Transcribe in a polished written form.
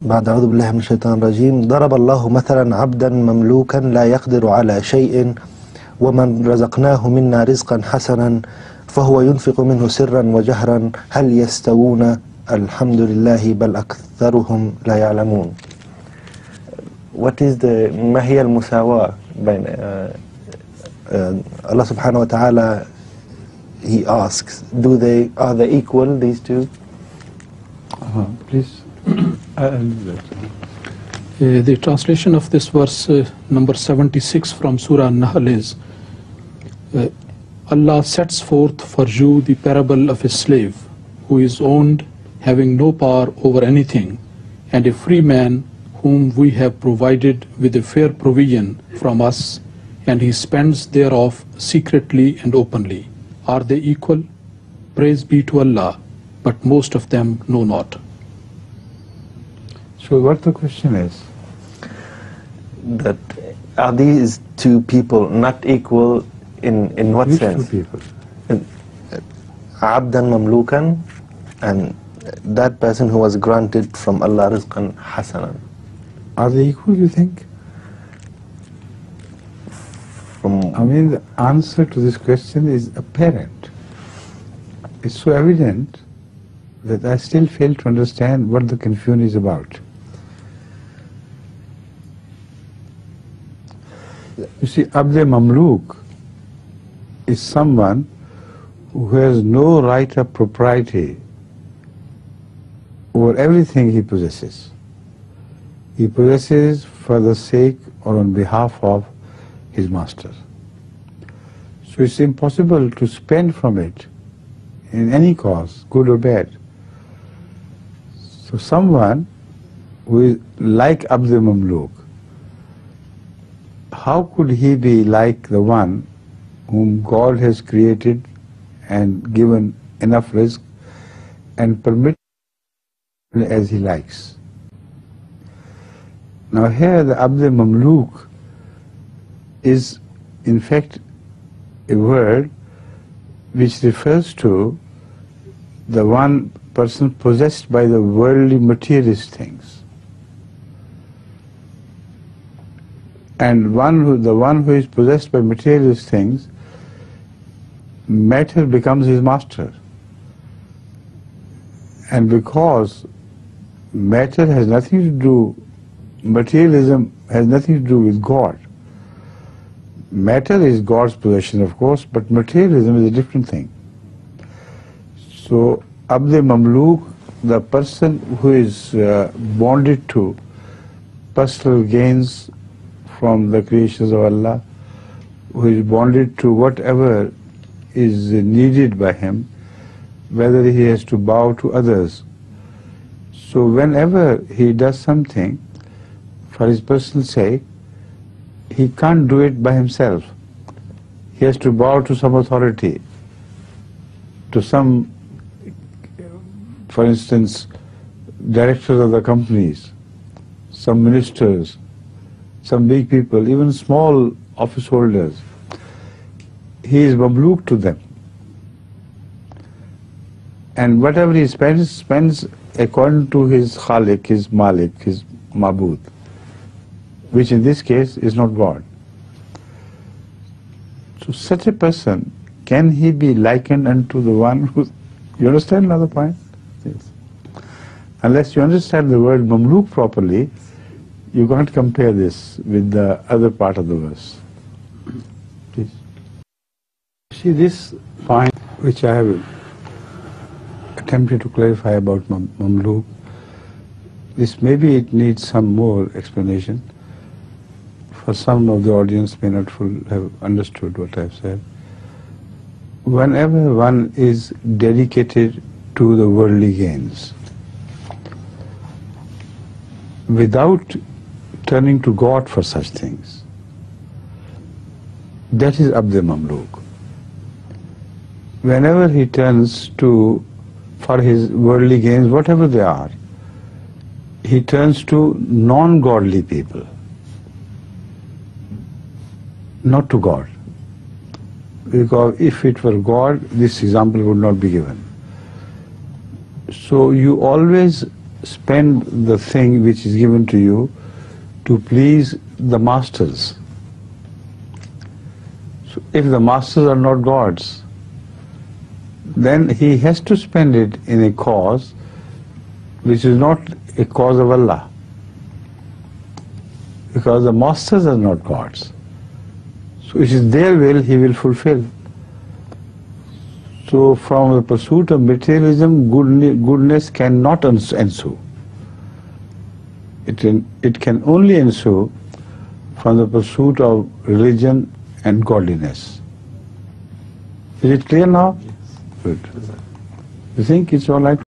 بعد أعوذ بالله من الشيطان الرجيم. ضرب الله مثلا عبدا مملوكا لا يقدر على شيء ومن رزقناه منا رزقا حسنا فهو ينفق منه سرا وجهرا هل يستوون الحمد لله بل أكثرهم لا يعلمون. What is the ما هي المساواة بين Allah subhanahu wa ta'ala, he asks, are they equal, these two? Please. The translation of this verse number 76 from Surah Nahl is, Allah sets forth for you the parable of a slave who is owned, having no power over anything, and a free man whom we have provided with a fair provision from us, and he spends thereof secretly and openly. Are they equal? Praise be to Allah, but most of them know not. So what the question is? That are these two people not equal in what Which sense? two people? Abdan mamlukan, and that person who was granted from Allah rizqan hasanan. Are they equal, you think? I mean, the answer to this question is apparent. It's so evident that I still fail to understand what the confusion is about. You see, Abd Mamluk is someone who has no right of propriety over everything he possesses. He possesses for the sake or on behalf of his master. So it's impossible to spend from it in any cause, good or bad. So someone who is like Abd Mamluk, how could he be like the one whom God has created and given enough rizq and permitted as he likes? Now here the Abd Mamluk is in fact a word which refers to the one person possessed by the worldly materialist things. And the one who is possessed by materialist things, matter becomes his master. And because matter has nothing to do, materialism has nothing to do with God. Matter is God's possession, of course, but materialism is a different thing. So, Abd Mamluk, the person who is bonded to personal gains from the creations of Allah, who is bonded to whatever is needed by him, whether he has to bow to others. So, whenever he does something for his personal sake, he can't do it by himself. He has to bow to some authority, to some, for instance, directors of the companies, some ministers, some big people, even small office holders. He is mamluk to them. And whatever he spends according to his khalik, his malik, his mabud, which in this case is not God. So such a person, can he be likened unto the one who... You understand another point? Yes. Unless you understand the word mamluk properly, you can't compare this with the other part of the verse. Please. See this point which I have attempted to clarify about mamluk, this maybe it needs some more explanation. For some of the audience may not have understood what I've said. Whenever one is dedicated to the worldly gains, without turning to God for such things, that is Abd Mamluk. Whenever he turns to, for his worldly gains, whatever they are, he turns to non-godly people, not to God. Because if it were God, this example would not be given. So you always spend the thing which is given to you to please the masters. So if the masters are not gods, then he has to spend it in a cause which is not a cause of Allah, because the masters are not gods. So it is their will he will fulfill. So from the pursuit of materialism, goodness cannot ensue. It can only ensue from the pursuit of religion and godliness. Is it clear now? Good. You think it's all right